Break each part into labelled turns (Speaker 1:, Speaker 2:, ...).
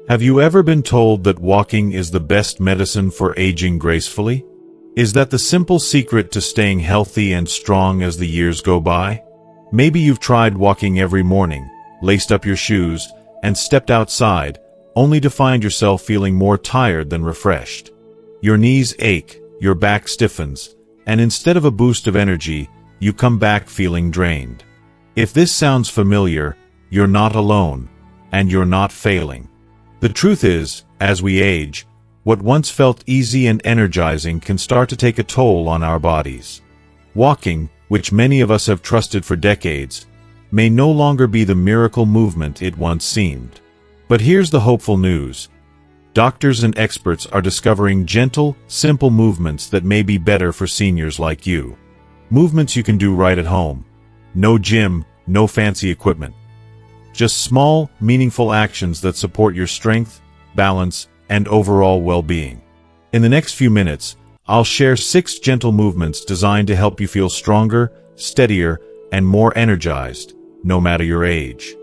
Speaker 1: Have you ever been told that walking is the best medicine for aging gracefully? Is that the simple secret to staying healthy and strong as the years go by? Maybe you've tried walking every morning, laced up your shoes, and stepped outside, only to find yourself feeling more tired than refreshed. Your knees ache, your back stiffens, and instead of a boost of energy, you come back feeling drained. If this sounds familiar, you're not alone, and you're not failing. The truth is, as we age, what once felt easy and energizing can start to take a toll on our bodies. Walking, which many of us have trusted for decades, may no longer be the miracle movement it once seemed. But here's the hopeful news. Doctors and experts are discovering gentle, simple movements that may be better for seniors like you. Movements you can do right at home. No gym, no fancy equipment. Just small, meaningful actions that support your strength, balance, and overall well-being. In the next few minutes, I'll share 6 gentle movements designed to help you feel stronger, steadier, and more energized, no matter your age.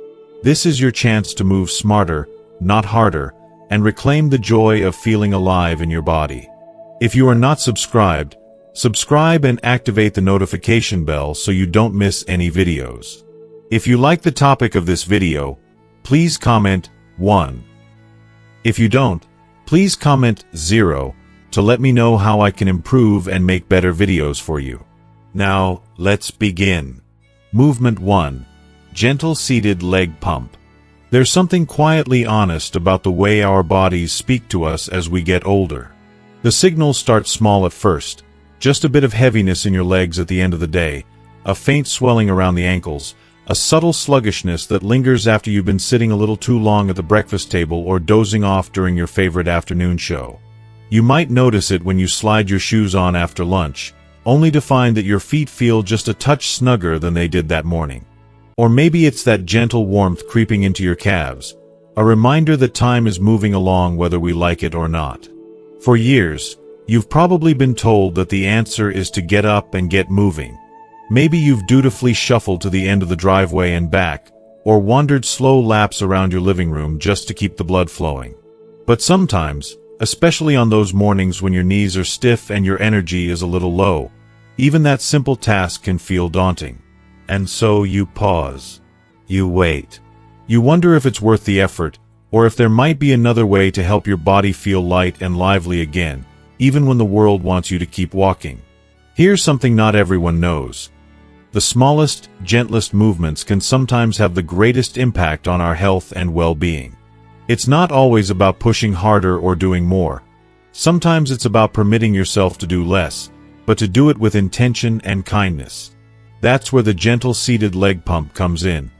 Speaker 1: This is your chance to move smarter, not harder, and reclaim the joy of feeling alive in your body. If you are not subscribed, subscribe and activate the notification bell so you don't miss any videos. If you like the topic of this video, please comment 1. If you don't, please comment 0 to let me know how I can improve and make better videos for you. Now, let's begin. Movement 1. Gentle seated leg pump. There's something quietly honest about the way our bodies speak to us as we get older. The signals start small at first, just a bit of heaviness in your legs at the end of the day, a faint swelling around the ankles, a subtle sluggishness that lingers after you've been sitting a little too long at the breakfast table or dozing off during your favorite afternoon show. You might notice it when you slide your shoes on after lunch, only to find that your feet feel just a touch snugger than they did that morning. Or maybe it's that gentle warmth creeping into your calves, a reminder that time is moving along whether we like it or not. For years, you've probably been told that the answer is to get up and get moving. Maybe you've dutifully shuffled to the end of the driveway and back, or wandered slow laps around your living room just to keep the blood flowing. But sometimes, especially on those mornings when your knees are stiff and your energy is a little low, even that simple task can feel daunting. And so you pause. You wait. You wonder if it's worth the effort, or if there might be another way to help your body feel light and lively again, even when the world wants you to keep walking. Here's something not everyone knows. The smallest, gentlest movements can sometimes have the greatest impact on our health and well-being. It's not always about pushing harder or doing more. Sometimes it's about permitting yourself to do less, but to do it with intention and kindness. That's where the gentle seated leg pump comes in.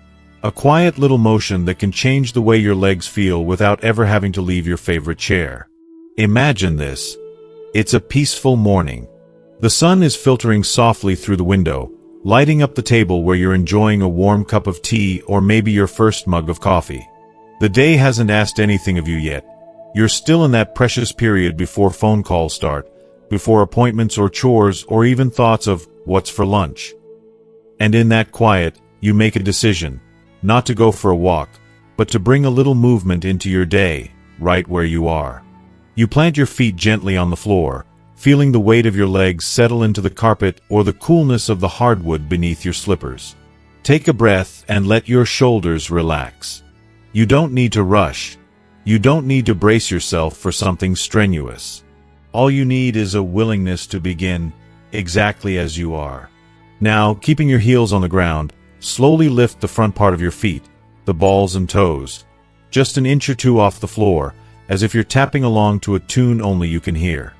Speaker 1: A quiet little motion that can change the way your legs feel without ever having to leave your favorite chair. Imagine this. It's a peaceful morning. The sun is filtering softly through the window, lighting up the table where you're enjoying a warm cup of tea or maybe your first mug of coffee. The day hasn't asked anything of you yet. You're still in that precious period before phone calls start, before appointments or chores or even thoughts of what's for lunch. And in that quiet, you make a decision, not to go for a walk, but to bring a little movement into your day, right where you are. You plant your feet gently on the floor, feeling the weight of your legs settle into the carpet or the coolness of the hardwood beneath your slippers. Take a breath and let your shoulders relax. You don't need to rush. You don't need to brace yourself for something strenuous. All you need is a willingness to begin, exactly as you are. Now, keeping your heels on the ground, slowly lift the front part of your feet, the balls and toes, just an inch or two off the floor, as if you're tapping along to a tune only you can hear.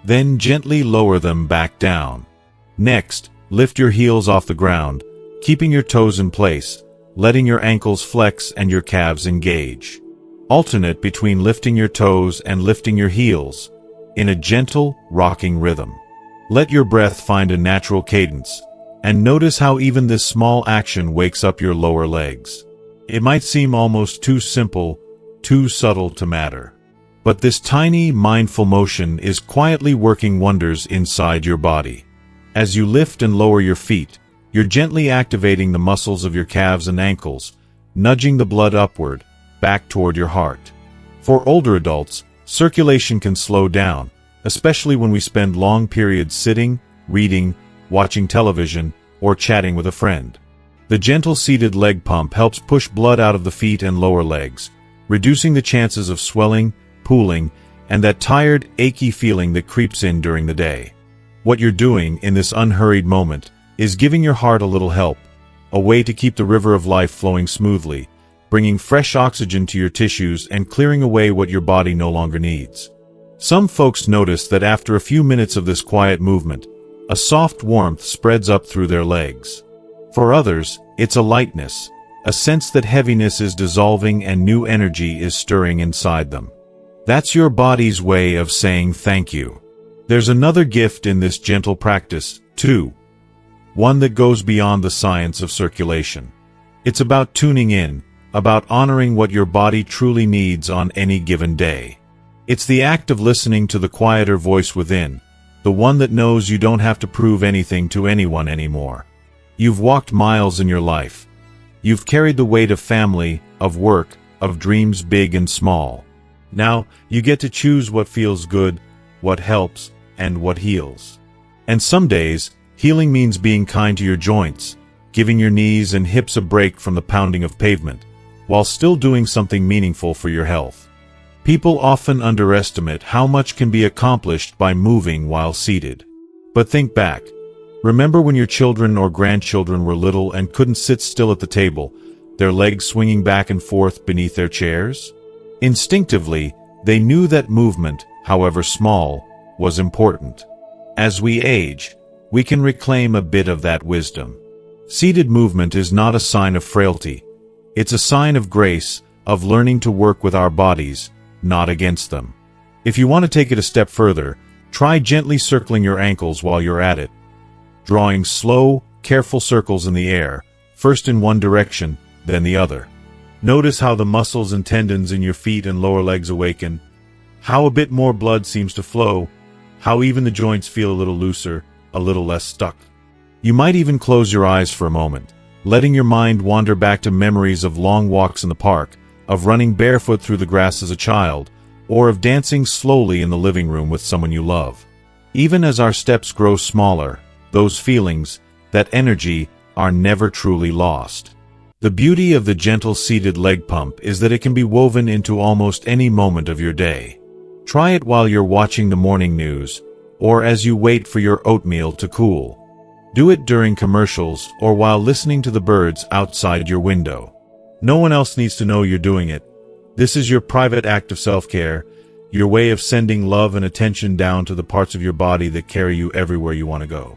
Speaker 1: Then gently lower them back down. Next, lift your heels off the ground, keeping your toes in place, letting your ankles flex and your calves engage. Alternate between lifting your toes and lifting your heels, in a gentle, rocking rhythm. Let your breath find a natural cadence, and notice how even this small action wakes up your lower legs. It might seem almost too simple, too subtle to matter. But this tiny, mindful motion is quietly working wonders inside your body. As you lift and lower your feet, you're gently activating the muscles of your calves and ankles, nudging the blood upward, back toward your heart. For older adults, circulation can slow down, especially when we spend long periods sitting, reading, watching television, or chatting with a friend. The gentle seated leg pump helps push blood out of the feet and lower legs, reducing the chances of swelling, pooling, and that tired, achy feeling that creeps in during the day. What you're doing in this unhurried moment is giving your heart a little help, a way to keep the river of life flowing smoothly, bringing fresh oxygen to your tissues and clearing away what your body no longer needs. Some folks notice that after a few minutes of this quiet movement, a soft warmth spreads up through their legs. For others, it's a lightness, a sense that heaviness is dissolving and new energy is stirring inside them. That's your body's way of saying thank you. There's another gift in this gentle practice, too. One that goes beyond the science of circulation. It's about tuning in, about honoring what your body truly needs on any given day. It's the act of listening to the quieter voice within, the one that knows you don't have to prove anything to anyone anymore. You've walked miles in your life. You've carried the weight of family, of work, of dreams big and small. Now, you get to choose what feels good, what helps, and what heals. And some days, healing means being kind to your joints, giving your knees and hips a break from the pounding of pavement, while still doing something meaningful for your health. People often underestimate how much can be accomplished by moving while seated. But think back. Remember when your children or grandchildren were little and couldn't sit still at the table, their legs swinging back and forth beneath their chairs? Instinctively, they knew that movement, however small, was important. As we age, we can reclaim a bit of that wisdom. Seated movement is not a sign of frailty. It's a sign of grace, of learning to work with our bodies, not against them. If you want to take it a step further, try gently circling your ankles while you're at it. Drawing slow, careful circles in the air, first in one direction, then the other. Notice how the muscles and tendons in your feet and lower legs awaken, how a bit more blood seems to flow, how even the joints feel a little looser, a little less stuck. You might even close your eyes for a moment, letting your mind wander back to memories of long walks in the park, of running barefoot through the grass as a child, or of dancing slowly in the living room with someone you love. Even as our steps grow smaller, those feelings, that energy, are never truly lost. The beauty of the gentle seated leg pump is that it can be woven into almost any moment of your day. Try it while you're watching the morning news, or as you wait for your oatmeal to cool. Do it during commercials or while listening to the birds outside your window. No one else needs to know you're doing it. This is your private act of self-care, your way of sending love and attention down to the parts of your body that carry you everywhere you want to go.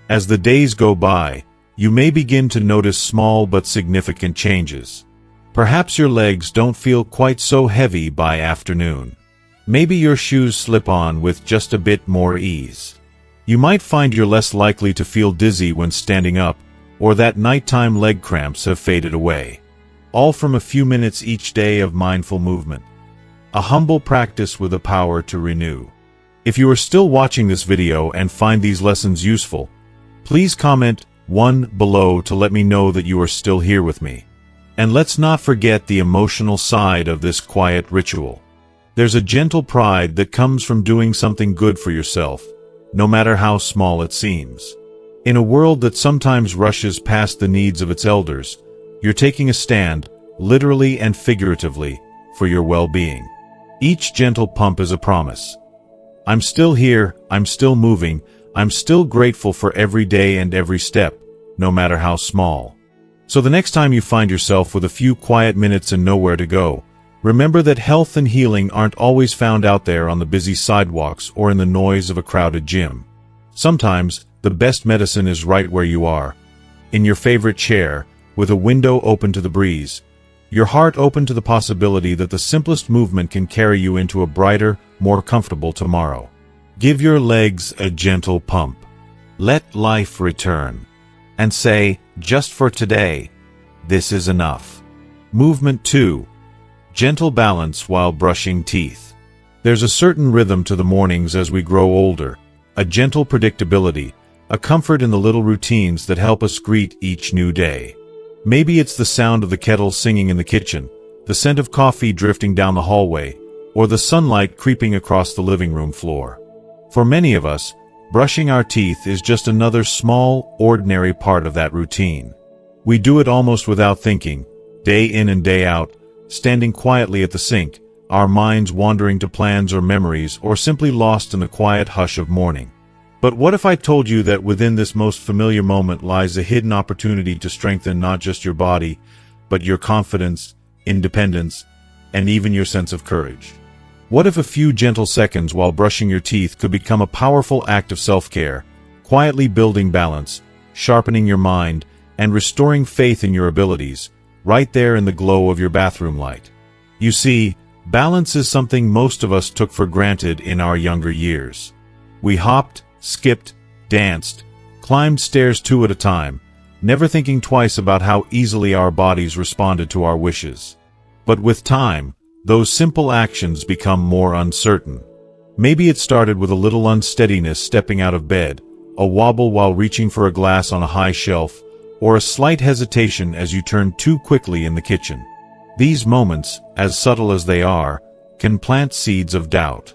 Speaker 1: As the days go by, you may begin to notice small but significant changes. Perhaps your legs don't feel quite so heavy by afternoon. Maybe your shoes slip on with just a bit more ease. You might find you're less likely to feel dizzy when standing up, or that nighttime leg cramps have faded away. All from a few minutes each day of mindful movement. A humble practice with a power to renew. If you are still watching this video and find these lessons useful, please comment 1 below to let me know that you are still here with me. And let's not forget the emotional side of this quiet ritual. There's a gentle pride that comes from doing something good for yourself, no matter how small it seems. In a world that sometimes rushes past the needs of its elders, you're taking a stand, literally and figuratively, for your well-being. Each gentle pump is a promise. I'm still here, I'm still moving, I'm still grateful for every day and every step, no matter how small. So the next time you find yourself with a few quiet minutes and nowhere to go, remember that health and healing aren't always found out there on the busy sidewalks or in the noise of a crowded gym. Sometimes, the best medicine is right where you are, in your favorite chair, with a window open to the breeze, your heart open to the possibility that the simplest movement can carry you into a brighter, more comfortable tomorrow. Give your legs a gentle pump. Let life return. And say, just for today, this is enough. Movement 2. Gentle balance while brushing teeth. There's a certain rhythm to the mornings as we grow older, a gentle predictability, a comfort in the little routines that help us greet each new day. Maybe it's the sound of the kettle singing in the kitchen, the scent of coffee drifting down the hallway, or the sunlight creeping across the living room floor. For many of us, brushing our teeth is just another small, ordinary part of that routine. We do it almost without thinking, day in and day out, standing quietly at the sink, our minds wandering to plans or memories, or simply lost in the quiet hush of morning. But what if I told you that within this most familiar moment lies a hidden opportunity to strengthen not just your body, but your confidence, independence, and even your sense of courage? What if a few gentle seconds while brushing your teeth could become a powerful act of self-care, quietly building balance, sharpening your mind, and restoring faith in your abilities, right there in the glow of your bathroom light? You see, balance is something most of us took for granted in our younger years. We hopped, skipped, danced, climbed stairs two at a time, never thinking twice about how easily our bodies responded to our wishes. But with time, those simple actions become more uncertain. Maybe it started with a little unsteadiness stepping out of bed, a wobble while reaching for a glass on a high shelf, or a slight hesitation as you turn too quickly in the kitchen. These moments, as subtle as they are, can plant seeds of doubt.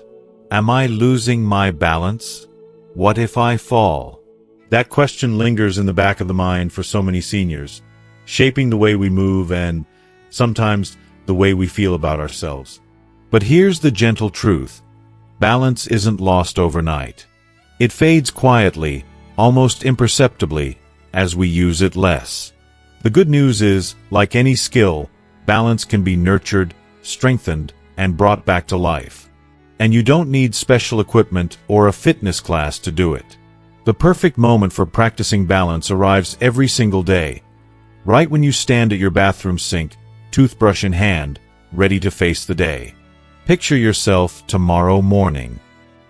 Speaker 1: Am I losing my balance? What if I fall? That question lingers in the back of the mind for so many seniors, shaping the way we move and, sometimes, the way we feel about ourselves. But here's the gentle truth. Balance isn't lost overnight. It fades quietly, almost imperceptibly, as we use it less. The good news is, like any skill, balance can be nurtured, strengthened, and brought back to life. And you don't need special equipment or a fitness class to do it. The perfect moment for practicing balance arrives every single day, right when you stand at your bathroom sink, toothbrush in hand, ready to face the day. Picture yourself tomorrow morning.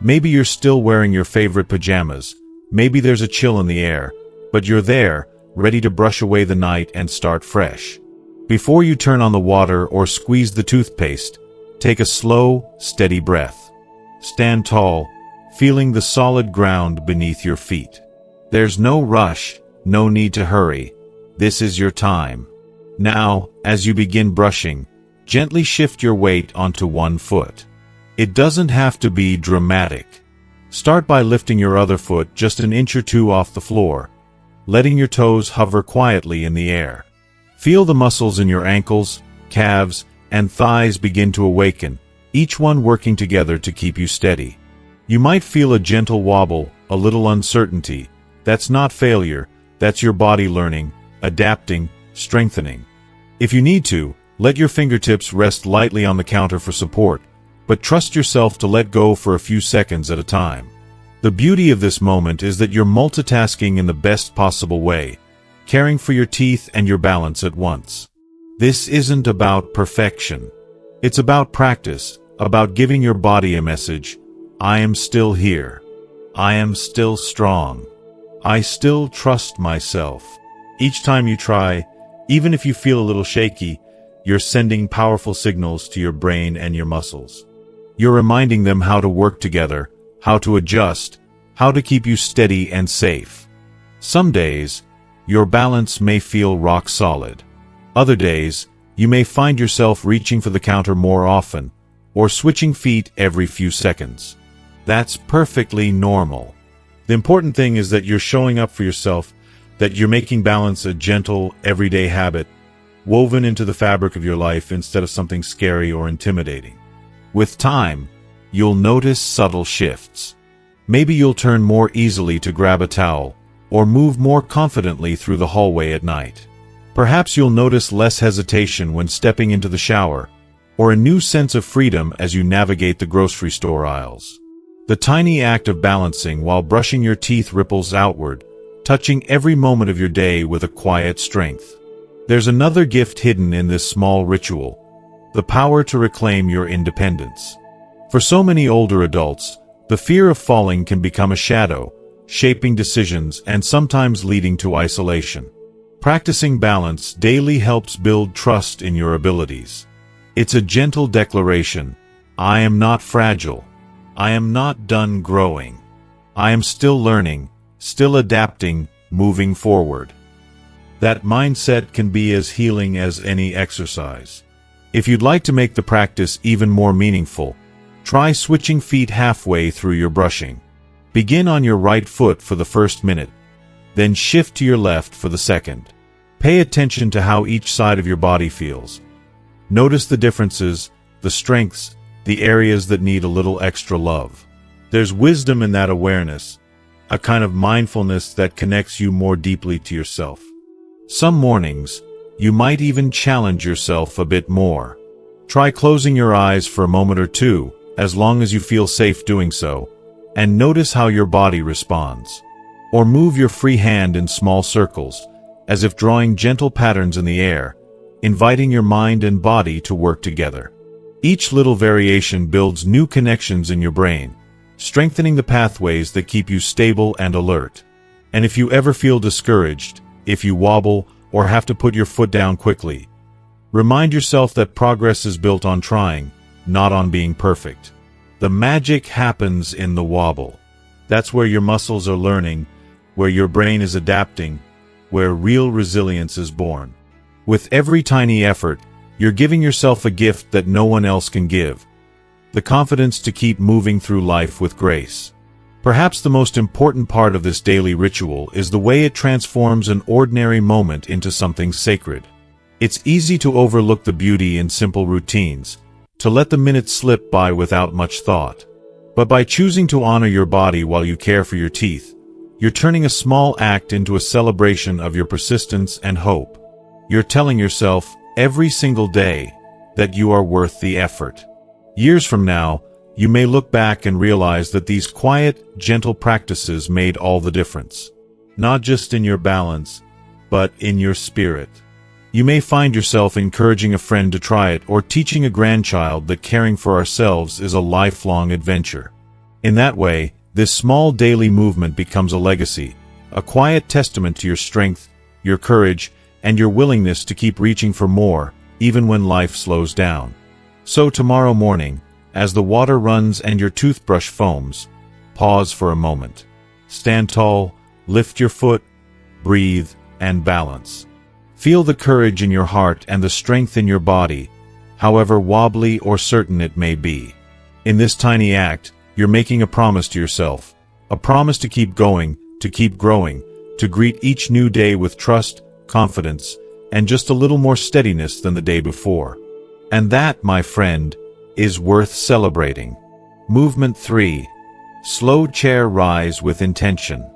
Speaker 1: Maybe you're still wearing your favorite pajamas, maybe there's a chill in the air, but you're there, ready to brush away the night and start fresh. Before you turn on the water or squeeze the toothpaste, take a slow, steady breath. Stand tall, feeling the solid ground beneath your feet. There's no rush, no need to hurry. This is your time. Now, as you begin brushing, gently shift your weight onto one foot. It doesn't have to be dramatic. Start by lifting your other foot just an inch or two off the floor, letting your toes hover quietly in the air. Feel the muscles in your ankles, calves, and thighs begin to awaken, each one working together to keep you steady. You might feel a gentle wobble, a little uncertainty. That's not failure, that's your body learning, adapting, strengthening. If you need to, let your fingertips rest lightly on the counter for support, but trust yourself to let go for a few seconds at a time. The beauty of this moment is that you're multitasking in the best possible way, caring for your teeth and your balance at once. This isn't about perfection. It's about practice, about giving your body a message. I am still here. I am still strong. I still trust myself. Each time you try, even if you feel a little shaky, you're sending powerful signals to your brain and your muscles. You're reminding them how to work together, how to adjust, how to keep you steady and safe. Some days, your balance may feel rock solid. Other days, you may find yourself reaching for the counter more often, or switching feet every few seconds. That's perfectly normal. The important thing is that you're showing up for yourself, that you're making balance a gentle, everyday habit, woven into the fabric of your life instead of something scary or intimidating. With time, you'll notice subtle shifts. Maybe you'll turn more easily to grab a towel, or move more confidently through the hallway at night. Perhaps you'll notice less hesitation when stepping into the shower, or a new sense of freedom as you navigate the grocery store aisles. The tiny act of balancing while brushing your teeth ripples outward, touching every moment of your day with a quiet strength. There's another gift hidden in this small ritual, the power to reclaim your independence. For so many older adults, the fear of falling can become a shadow, shaping decisions and sometimes leading to isolation. Practicing balance daily helps build trust in your abilities. It's a gentle declaration, I am not fragile. I am not done growing. I am still learning, still adapting, moving forward. That mindset can be as healing as any exercise. If you'd like to make the practice even more meaningful, try switching feet halfway through your brushing. Begin on your right foot for the first minute, then shift to your left for the second. Pay attention to how each side of your body feels. Notice the differences, the strengths, the areas that need a little extra love. There's wisdom in that awareness, a kind of mindfulness that connects you more deeply to yourself. Some mornings, you might even challenge yourself a bit more. Try closing your eyes for a moment or two, as long as you feel safe doing so, and notice how your body responds. Or move your free hand in small circles, as if drawing gentle patterns in the air, inviting your mind and body to work together. Each little variation builds new connections in your brain, strengthening the pathways that keep you stable and alert. And if you ever feel discouraged, if you wobble, or have to put your foot down quickly, remind yourself that progress is built on trying, not on being perfect. The magic happens in the wobble. That's where your muscles are learning, where your brain is adapting, where real resilience is born. With every tiny effort, you're giving yourself a gift that no one else can give: the confidence to keep moving through life with grace. Perhaps the most important part of this daily ritual is the way it transforms an ordinary moment into something sacred. It's easy to overlook the beauty in simple routines, to let the minutes slip by without much thought. But by choosing to honor your body while you care for your teeth, you're turning a small act into a celebration of your persistence and hope. You're telling yourself, every single day, that you are worth the effort. Years from now, you may look back and realize that these quiet, gentle practices made all the difference. Not just in your balance, but in your spirit. You may find yourself encouraging a friend to try it, or teaching a grandchild that caring for ourselves is a lifelong adventure. In that way, this small daily movement becomes a legacy, a quiet testament to your strength, your courage, and your willingness to keep reaching for more, even when life slows down. So tomorrow morning, as the water runs and your toothbrush foams, pause for a moment. Stand tall, lift your foot, breathe, and balance. Feel the courage in your heart and the strength in your body, however wobbly or certain it may be. In this tiny act, you're making a promise to yourself, a promise to keep going, to keep growing, to greet each new day with trust, confidence, and just a little more steadiness than the day before. And that, my friend, is worth celebrating. Movement 3. Slow chair rise with intention.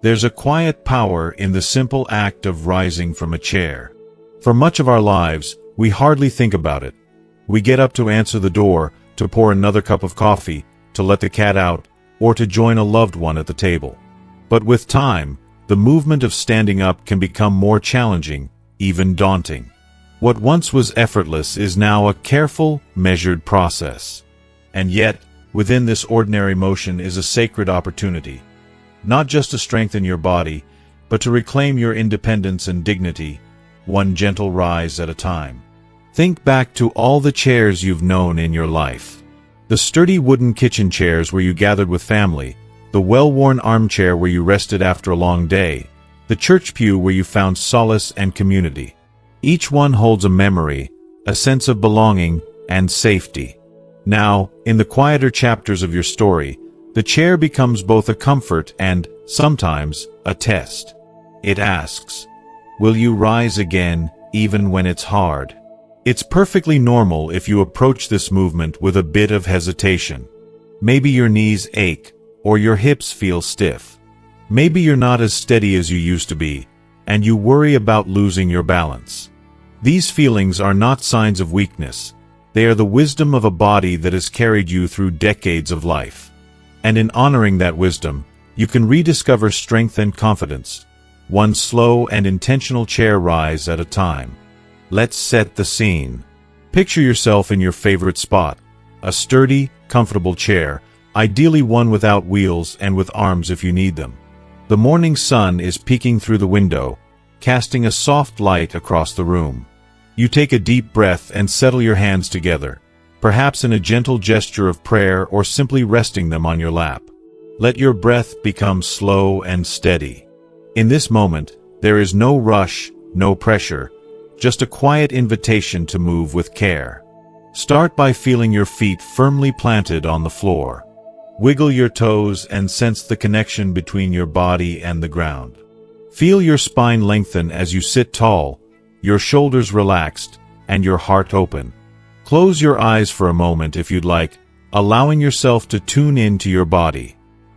Speaker 1: There's a quiet power in the simple act of rising from a chair. For much of our lives, we hardly think about it. We get up to answer the door, to pour another cup of coffee, to let the cat out, or to join a loved one at the table. But with time, the movement of standing up can become more challenging, even daunting. What once was effortless is now a careful, measured process. And yet, within this ordinary motion is a sacred opportunity. Not just to strengthen your body, but to reclaim your independence and dignity, one gentle rise at a time. Think back to all the chairs you've known in your life. The sturdy wooden kitchen chairs where you gathered with family, the well-worn armchair where you rested after a long day, the church pew where you found solace and community. Each one holds a memory, a sense of belonging, and safety. Now, in the quieter chapters of your story, the chair becomes both a comfort and, sometimes, a test. It asks, will you rise again, even when it's hard? It's perfectly normal if you approach this movement with a bit of hesitation. Maybe your knees ache, or your hips feel stiff. Maybe you're not as steady as you used to be, and you worry about losing your balance. These feelings are not signs of weakness. They are the wisdom of a body that has carried you through decades of life. And in honoring that wisdom, you can rediscover strength and confidence, one slow and intentional chair rise at a time. Let's set the scene. Picture yourself in your favorite spot, a sturdy, comfortable chair, ideally one without wheels and with arms if you need them. The morning sun is peeking through the window, casting a soft light across the room. You take a deep breath and settle your hands together, perhaps in a gentle gesture of prayer or simply resting them on your lap. Let your breath become slow and steady. In this moment, there is no rush, no pressure, just a quiet invitation to move with care. Start by feeling your feet firmly planted on the floor. Wiggle your toes and sense the connection between your body and the ground. Feel your spine lengthen as you sit tall, your shoulders relaxed, and your heart open. Close your eyes for a moment if you'd like, allowing yourself to tune into your body.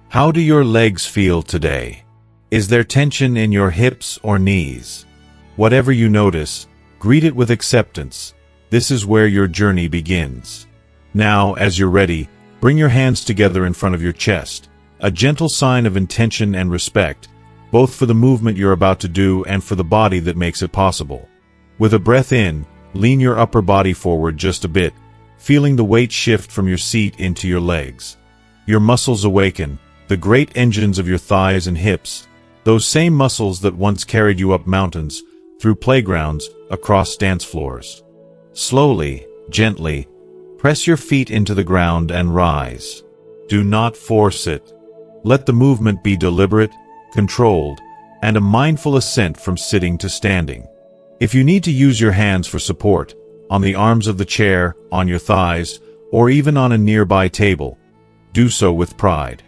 Speaker 1: How do your legs feel today? Is there tension in your hips or knees? Whatever you notice, greet it with acceptance. This is where your journey begins. Now, as you're ready, bring your hands together in front of your chest, a gentle sign of intention and respect, both for the movement you're about to do and for the body that makes it possible. With a breath in, lean your upper body forward just a bit, feeling the weight shift from your seat into your legs. Your muscles awaken, the great engines of your thighs and hips, those same muscles that once carried you up mountains, through playgrounds, across dance floors. Slowly, gently, press your feet into the ground and rise. Do not force it. Let the movement be deliberate, controlled, and a mindful ascent from sitting to standing. If you need to use your hands for support, on the arms of the chair, on your thighs, or even on a nearby table, do so with pride.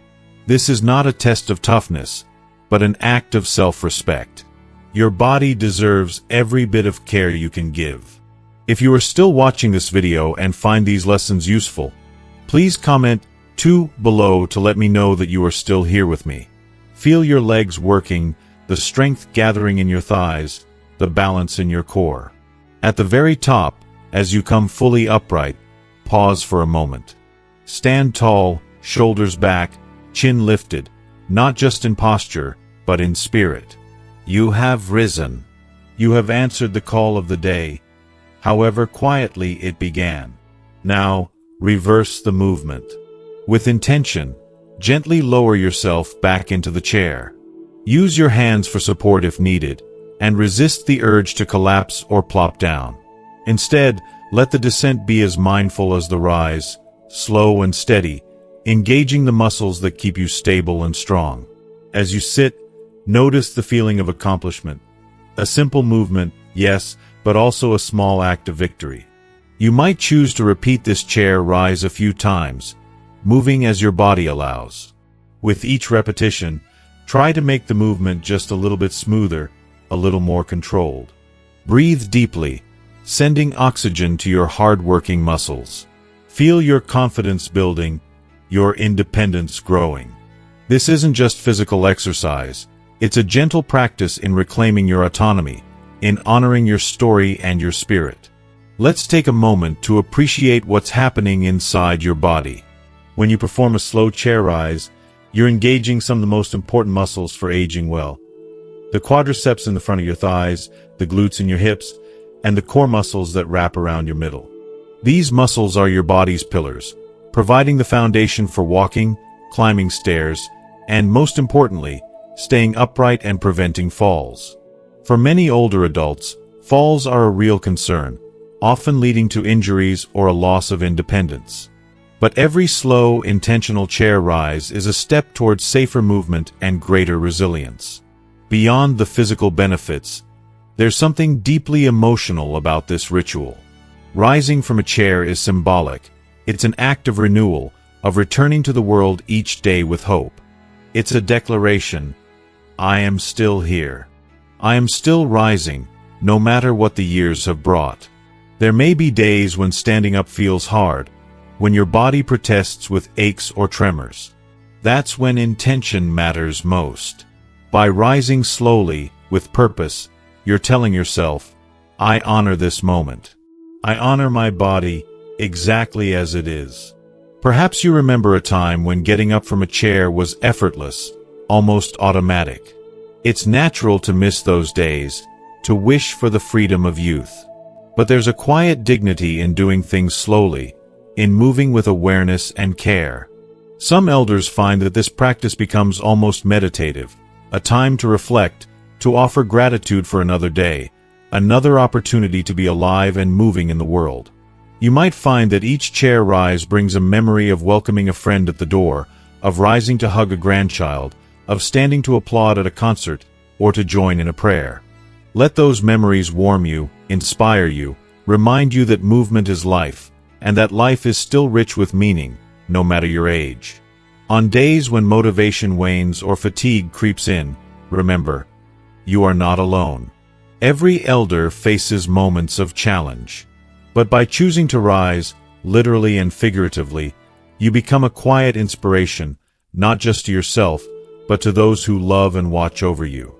Speaker 1: This is not a test of toughness, but an act of self-respect. Your body deserves every bit of care you can give. If you are still watching this video and find these lessons useful, please comment 2 below to let me know that you are still here with me. Feel your legs working, the strength gathering in your thighs, the balance in your core. At the very top, as you come fully upright, pause for a moment. Stand tall, shoulders back, chin lifted, not just in posture, but in spirit. You have risen. You have answered the call of the day, however quietly it began. Now, reverse the movement. With intention, gently lower yourself back into the chair. Use your hands for support if needed, and resist the urge to collapse or plop down. Instead, let the descent be as mindful as the rise, slow and steady, engaging the muscles that keep you stable and strong. As you sit, notice the feeling of accomplishment. A simple movement, yes, but also a small act of victory. You might choose to repeat this chair rise a few times, moving as your body allows. With each repetition, try to make the movement just a little bit smoother, a little more controlled. Breathe deeply, sending oxygen to your hard-working muscles. Feel your confidence building, your independence growing. This isn't just physical exercise, it's a gentle practice in reclaiming your autonomy, in honoring your story and your spirit. Let's take a moment to appreciate what's happening inside your body. When you perform a slow chair rise, you're engaging some of the most important muscles for aging well. The quadriceps in the front of your thighs, the glutes in your hips, and the core muscles that wrap around your middle. These muscles are your body's pillars, providing the foundation for walking, climbing stairs, and most importantly, staying upright and preventing falls. For many older adults, falls are a real concern, often leading to injuries or a loss of independence. But every slow, intentional chair rise is a step towards safer movement and greater resilience. Beyond the physical benefits, there's something deeply emotional about this ritual. Rising from a chair is symbolic. It's an act of renewal, of returning to the world each day with hope. It's a declaration, I am still here. I am still rising, no matter what the years have brought. There may be days when standing up feels hard, when your body protests with aches or tremors. That's when intention matters most. By rising slowly, with purpose, you're telling yourself, I honor this moment. I honor my body exactly as it is. Perhaps you remember a time when getting up from a chair was effortless, almost automatic. It's natural to miss those days, to wish for the freedom of youth. But there's a quiet dignity in doing things slowly, in moving with awareness and care. Some elders find that this practice becomes almost meditative, a time to reflect, to offer gratitude for another day, another opportunity to be alive and moving in the world. You might find that each chair rise brings a memory of welcoming a friend at the door, of rising to hug a grandchild, of standing to applaud at a concert, or to join in a prayer. Let those memories warm you, inspire you, remind you that movement is life, and that life is still rich with meaning, no matter your age. On days when motivation wanes or fatigue creeps in, remember, you are not alone. Every elder faces moments of challenge. But by choosing to rise, literally and figuratively, you become a quiet inspiration, not just to yourself, but to those who love and watch over you.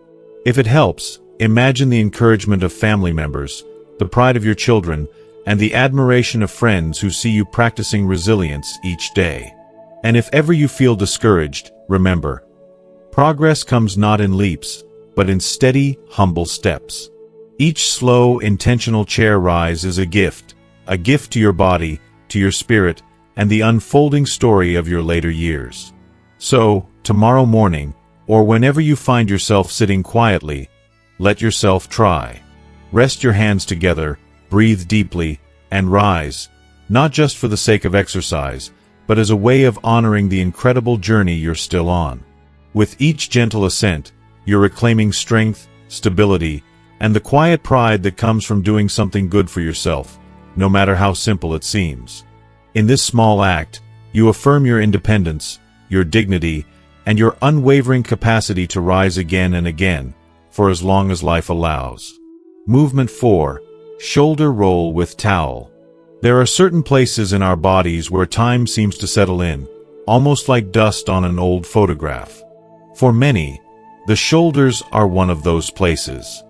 Speaker 1: If it helps, imagine the encouragement of family members, the pride of your children, and the admiration of friends who see you practicing resilience each day. And if ever you feel discouraged, remember, progress comes not in leaps, but in steady, humble steps. Each slow, intentional chair rise is a gift to your body, to your spirit, and the unfolding story of your later years. So, tomorrow morning, or whenever you find yourself sitting quietly, let yourself try. Rest your hands together, breathe deeply, and rise, not just for the sake of exercise, but as a way of honoring the incredible journey you're still on. With each gentle ascent, you're reclaiming strength, stability, and the quiet pride that comes from doing something good for yourself, no matter how simple it seems. In this small act, you affirm your independence, your dignity, and your unwavering capacity to rise again and again, for as long as life allows. Movement 4. Shoulder roll with towel. There are certain places in our bodies where time seems to settle in, almost like dust on an old photograph. For many, the shoulders are one of those places.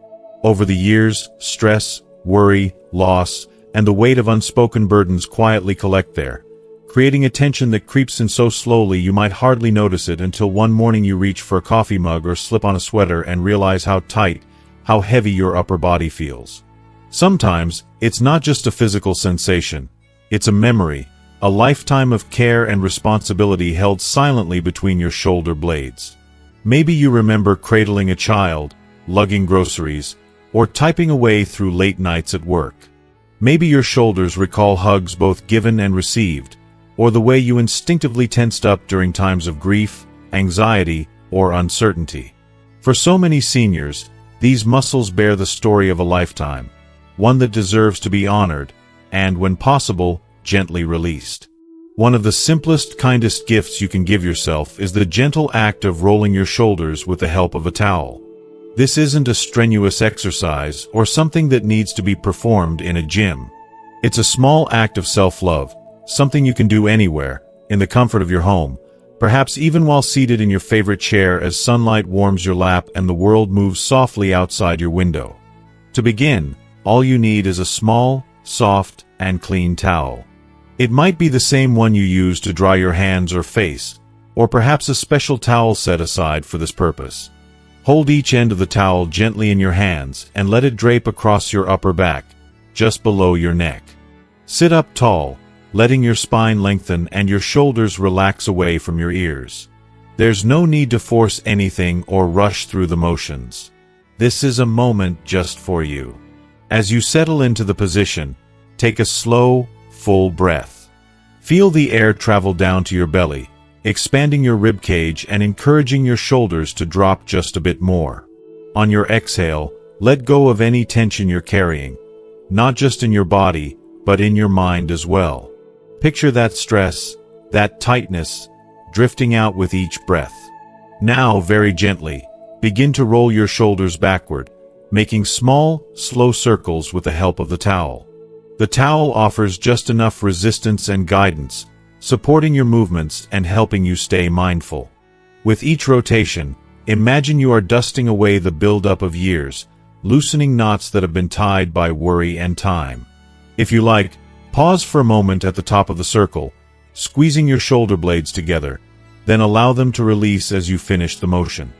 Speaker 1: Over the years, stress, worry, loss, and the weight of unspoken burdens quietly collect there, creating a tension that creeps in so slowly you might hardly notice it until one morning you reach for a coffee mug or slip on a sweater and realize how tight, how heavy your upper body feels. Sometimes, it's not just a physical sensation. It's a memory, a lifetime of care and responsibility held silently between your shoulder blades. Maybe you remember cradling a child, lugging groceries, or typing away through late nights at work. Maybe your shoulders recall hugs both given and received, or the way you instinctively tensed up during times of grief, anxiety, or uncertainty. For so many seniors, these muscles bear the story of a lifetime, one that deserves to be honored, and, when possible, gently released. One of the simplest, kindest gifts you can give yourself is the gentle act of rolling your shoulders with the help of a towel. This isn't a strenuous exercise or something that needs to be performed in a gym. It's a small act of self-love, something you can do anywhere, in the comfort of your home, perhaps even while seated in your favorite chair as sunlight warms your lap and the world moves softly outside your window. To begin, all you need is a small, soft, and clean towel. It might be the same one you use to dry your hands or face, or perhaps a special towel set aside for this purpose. Hold each end of the towel gently in your hands and let it drape across your upper back, just below your neck. Sit up tall, letting your spine lengthen and your shoulders relax away from your ears. There's no need to force anything or rush through the motions. This is a moment just for you. As you settle into the position, take a slow, full breath. Feel the air travel down to your belly, expanding your rib cage and encouraging your shoulders to drop just a bit more. On your exhale, let go of any tension you're carrying, not just in your body, but in your mind as well. Picture that stress, that tightness, drifting out with each breath. Now, very gently, begin to roll your shoulders backward, making small, slow circles with the help of the towel. The towel offers just enough resistance and guidance, supporting your movements and helping you stay mindful. With each rotation, imagine you are dusting away the buildup of years, loosening knots that have been tied by worry and time. If you like, pause for a moment at the top of the circle, squeezing your shoulder blades together, then allow them to release as you finish the motion.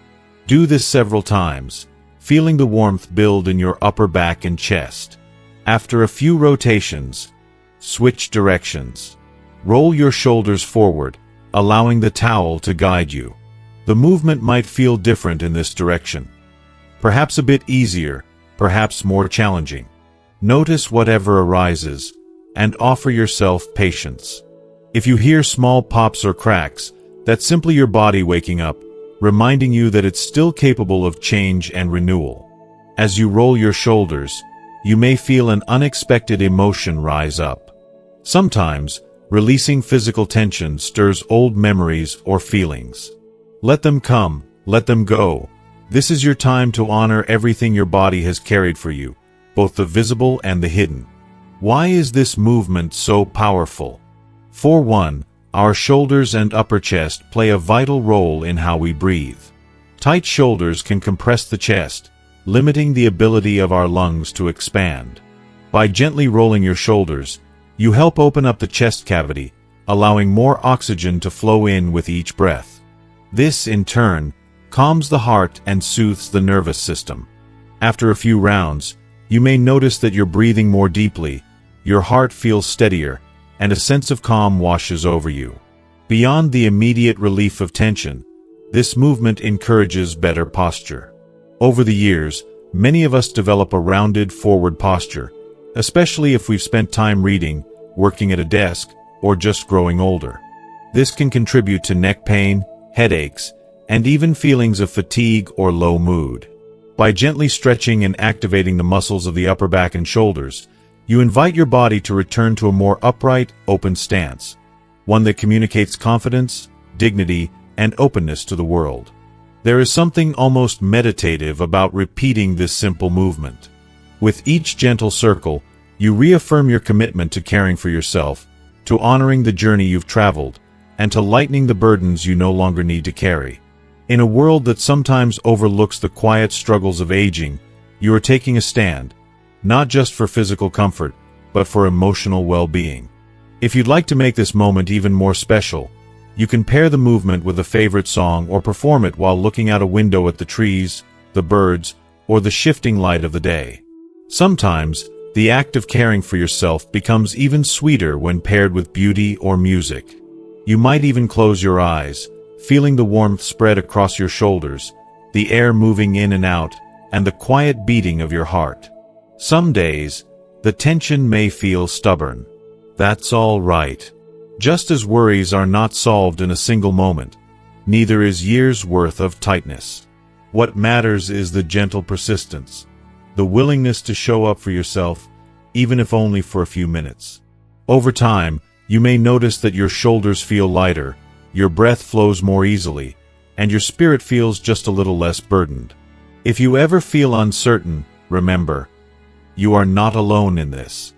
Speaker 1: Do this several times, feeling the warmth build in your upper back and chest. After a few rotations, switch directions. Roll your shoulders forward, allowing the towel to guide you. The movement might feel different in this direction. Perhaps a bit easier, perhaps more challenging. Notice whatever arises, and offer yourself patience. If you hear small pops or cracks, that's simply your body waking up, reminding you that it's still capable of change and renewal. As you roll your shoulders, you may feel an unexpected emotion rise up. Sometimes, releasing physical tension stirs old memories or feelings. Let them come, let them go. This is your time to honor everything your body has carried for you, both the visible and the hidden. Why is this movement so powerful? For one, our shoulders and upper chest play a vital role in how we breathe. Tight shoulders can compress the chest, limiting the ability of our lungs to expand. By gently rolling your shoulders, you help open up the chest cavity, allowing more oxygen to flow in with each breath. This, in turn, calms the heart and soothes the nervous system. After a few rounds, you may notice that you're breathing more deeply, your heart feels steadier, and a sense of calm washes over you. Beyond the immediate relief of tension, this movement encourages better posture. Over the years, many of us develop a rounded forward posture, especially if we've spent time reading, working at a desk, or just growing older. This can contribute to neck pain, headaches, and even feelings of fatigue or low mood. By gently stretching and activating the muscles of the upper back and shoulders, you invite your body to return to a more upright, open stance, one that communicates confidence, dignity, and openness to the world. There is something almost meditative about repeating this simple movement. With each gentle circle, you reaffirm your commitment to caring for yourself, to honoring the journey you've traveled, and to lightening the burdens you no longer need to carry. In a world that sometimes overlooks the quiet struggles of aging, you are taking a stand, not just for physical comfort, but for emotional well-being. If you'd like to make this moment even more special, you can pair the movement with a favorite song or perform it while looking out a window at the trees, the birds, or the shifting light of the day. Sometimes, the act of caring for yourself becomes even sweeter when paired with beauty or music. You might even close your eyes, feeling the warmth spread across your shoulders, the air moving in and out, and the quiet beating of your heart. Some days, the tension may feel stubborn. That's all right. Just as worries are not solved in a single moment, neither is years' worth of tightness. What matters is the gentle persistence, the willingness to show up for yourself, even if only for a few minutes. Over time, you may notice that your shoulders feel lighter, your breath flows more easily, and your spirit feels just a little less burdened. If you ever feel uncertain, remember, you are not alone in this.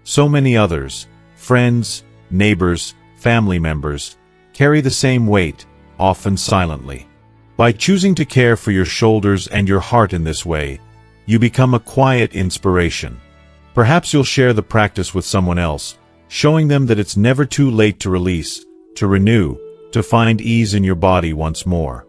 Speaker 1: So many others, friends, neighbors, family members, carry the same weight, often silently. By choosing to care for your shoulders and your heart in this way, you become a quiet inspiration. Perhaps you'll share the practice with someone else, showing them that it's never too late to release, to renew, to find ease in your body once more.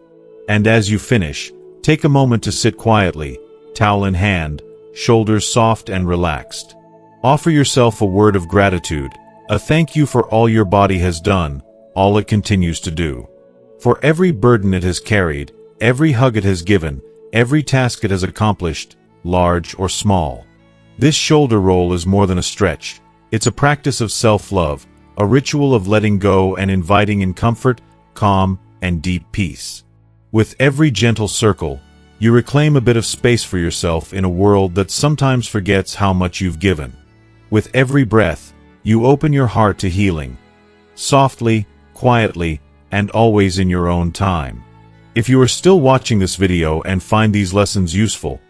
Speaker 1: And as you finish, take a moment to sit quietly, towel in hand, shoulders soft and relaxed. Offer yourself a word of gratitude, a thank you for all your body has done, all it continues to do. For every burden it has carried, every hug it has given, every task it has accomplished, large or small. This shoulder roll is more than a stretch. It's a practice of self-love, a ritual of letting go and inviting in comfort, calm, and deep peace. With every gentle circle, you reclaim a bit of space for yourself in a world that sometimes forgets how much you've given. With every breath, you open your heart to healing. Softly, quietly, and always in your own time. If you are still watching this video and find these lessons useful,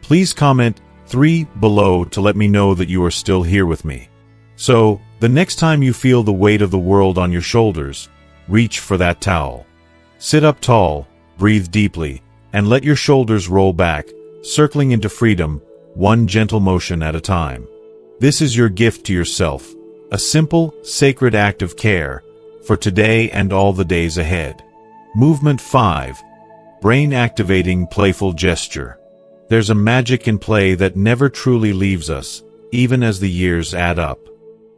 Speaker 1: please comment 3 below to let me know that you are still here with me. So, the next time you feel the weight of the world on your shoulders, reach for that towel. Sit up tall, breathe deeply, and let your shoulders roll back, circling into freedom, one gentle motion at a time. This is your gift to yourself, a simple, sacred act of care, for today and all the days ahead. Movement 5. Brain-activating playful gesture. There's a magic in play that never truly leaves us, even as the years add up.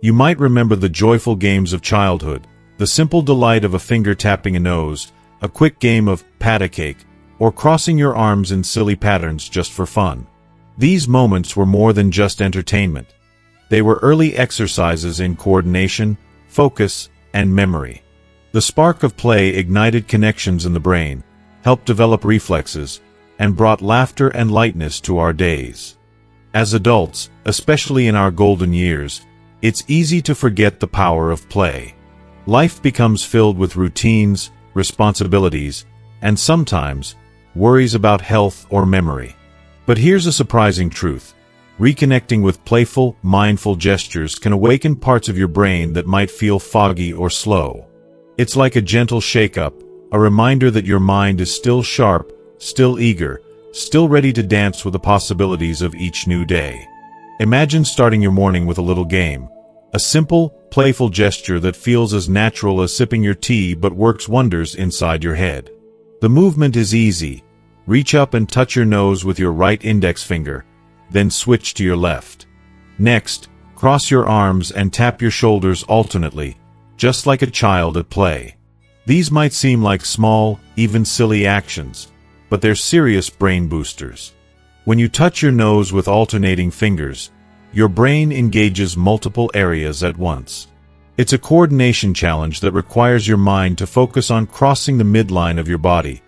Speaker 1: You might remember the joyful games of childhood, the simple delight of a finger tapping a nose, a quick game of pat-a-cake, or crossing your arms in silly patterns just for fun. These moments were more than just entertainment. They were early exercises in coordination, focus, and memory. The spark of play ignited connections in the brain, helped develop reflexes, and brought laughter and lightness to our days. As adults, especially in our golden years, it's easy to forget the power of play. Life becomes filled with routines, responsibilities, and sometimes, worries about health or memory. But here's a surprising truth. Reconnecting with playful, mindful gestures can awaken parts of your brain that might feel foggy or slow. It's like a gentle shake-up, a reminder that your mind is still sharp, still eager, still ready to dance with the possibilities of each new day. Imagine starting your morning with a little game. A simple, playful gesture that feels as natural as sipping your tea but works wonders inside your head. The movement is easy. Reach up and touch your nose with your right index finger, then switch to your left. Next, cross your arms and tap your shoulders alternately, just like a child at play. These might seem like small, even silly actions, but they're serious brain boosters. When you touch your nose with alternating fingers, your brain engages multiple areas at once. It's a coordination challenge that requires your mind to focus on crossing the midline of your body,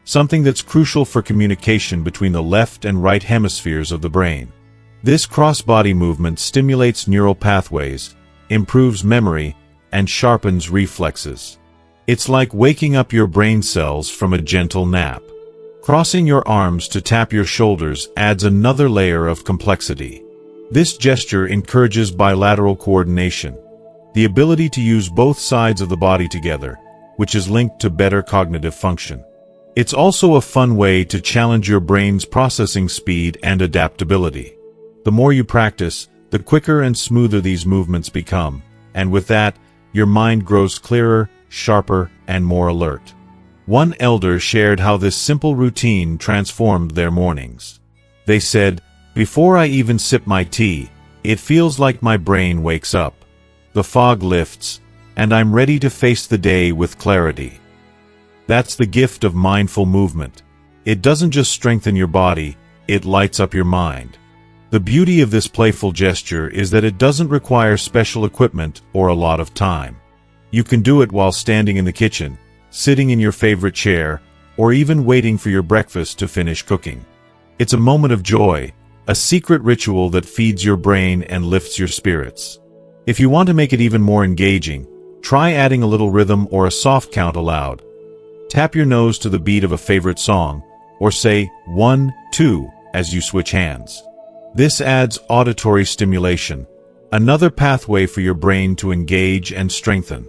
Speaker 1: something that's crucial for communication between the left and right hemispheres of the brain. This cross-body movement stimulates neural pathways, improves memory, and sharpens reflexes. It's like waking up your brain cells from a gentle nap. Crossing your arms to tap your shoulders adds another layer of complexity. This gesture encourages bilateral coordination, the ability to use both sides of the body together, which is linked to better cognitive function. It's also a fun way to challenge your brain's processing speed and adaptability. The more you practice, the quicker and smoother these movements become, and with that, your mind grows clearer, sharper, and more alert. One elder shared how this simple routine transformed their mornings. They said, "Before I even sip my tea, it feels like my brain wakes up. The fog lifts, and I'm ready to face the day with clarity." That's the gift of mindful movement. It doesn't just strengthen your body, it lights up your mind. The beauty of this playful gesture is that it doesn't require special equipment or a lot of time. You can do it while standing in the kitchen, sitting in your favorite chair, or even waiting for your breakfast to finish cooking. It's a moment of joy, a secret ritual that feeds your brain and lifts your spirits. If you want to make it even more engaging, try adding a little rhythm or a soft count aloud. Tap your nose to the beat of a favorite song, or say 1, 2 as you switch hands. This adds auditory stimulation, another pathway for your brain to engage and strengthen.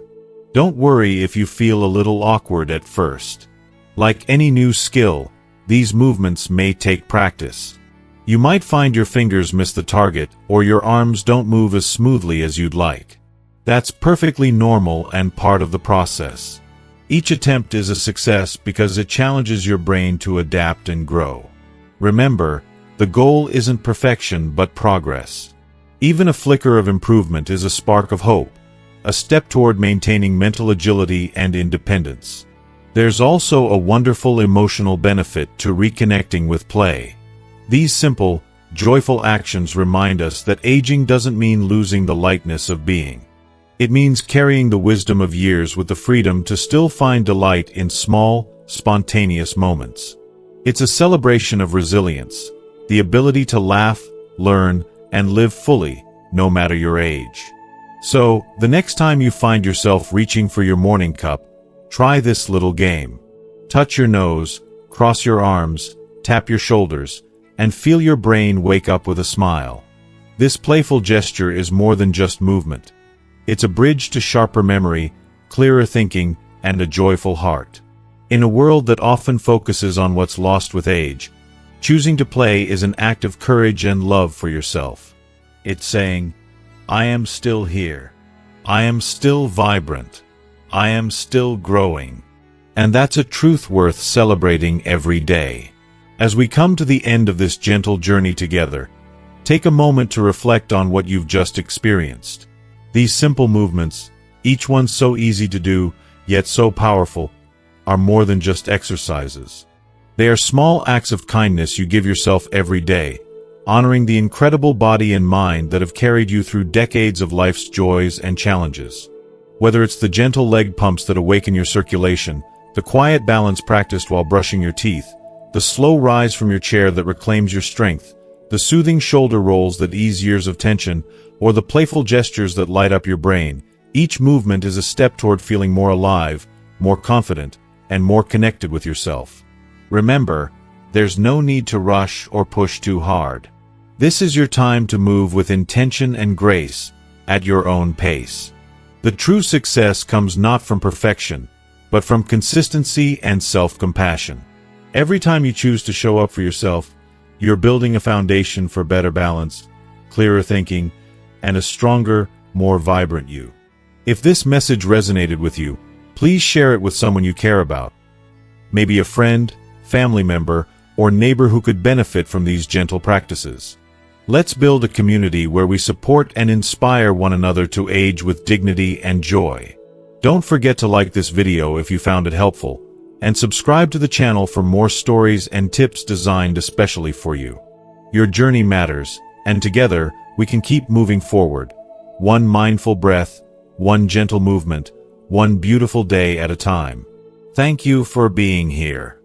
Speaker 1: Don't worry if you feel a little awkward at first. Like any new skill, these movements may take practice. You might find your fingers miss the target, or your arms don't move as smoothly as you'd like. That's perfectly normal and part of the process. Each attempt is a success because it challenges your brain to adapt and grow. Remember, the goal isn't perfection but progress. Even a flicker of improvement is a spark of hope, a step toward maintaining mental agility and independence. There's also a wonderful emotional benefit to reconnecting with play. These simple, joyful actions remind us that aging doesn't mean losing the lightness of being. It means carrying the wisdom of years with the freedom to still find delight in small, spontaneous moments. It's a celebration of resilience, the ability to laugh, learn, and live fully, no matter your age. So, the next time you find yourself reaching for your morning cup, try this little game. Touch your nose, cross your arms, tap your shoulders, and feel your brain wake up with a smile. This playful gesture is more than just movement. It's a bridge to sharper memory, clearer thinking, and a joyful heart. In a world that often focuses on what's lost with age, choosing to play is an act of courage and love for yourself. It's saying, I am still here. I am still vibrant. I am still growing. And that's a truth worth celebrating every day. As we come to the end of this gentle journey together, take a moment to reflect on what you've just experienced. These simple movements, each one so easy to do, yet so powerful, are more than just exercises. They are small acts of kindness you give yourself every day, honoring the incredible body and mind that have carried you through decades of life's joys and challenges. Whether it's the gentle leg pumps that awaken your circulation, the quiet balance practiced while brushing your teeth, the slow rise from your chair that reclaims your strength, the soothing shoulder rolls that ease years of tension, or the playful gestures that light up your brain, each movement is a step toward feeling more alive, more confident, and more connected with yourself. Remember, there's no need to rush or push too hard. This is your time to move with intention and grace, at your own pace. The true success comes not from perfection, but from consistency and self-compassion. Every time you choose to show up for yourself, you're building a foundation for better balance, clearer thinking, and a stronger, more vibrant you. If this message resonated with you, please share it with someone you care about. Maybe a friend, family member, or neighbor who could benefit from these gentle practices. Let's build a community where we support and inspire one another to age with dignity and joy. Don't forget to like this video if you found it helpful, and subscribe to the channel for more stories and tips designed especially for you. Your journey matters, and together we can keep moving forward. One mindful breath, one gentle movement, one beautiful day at a time. Thank you for being here.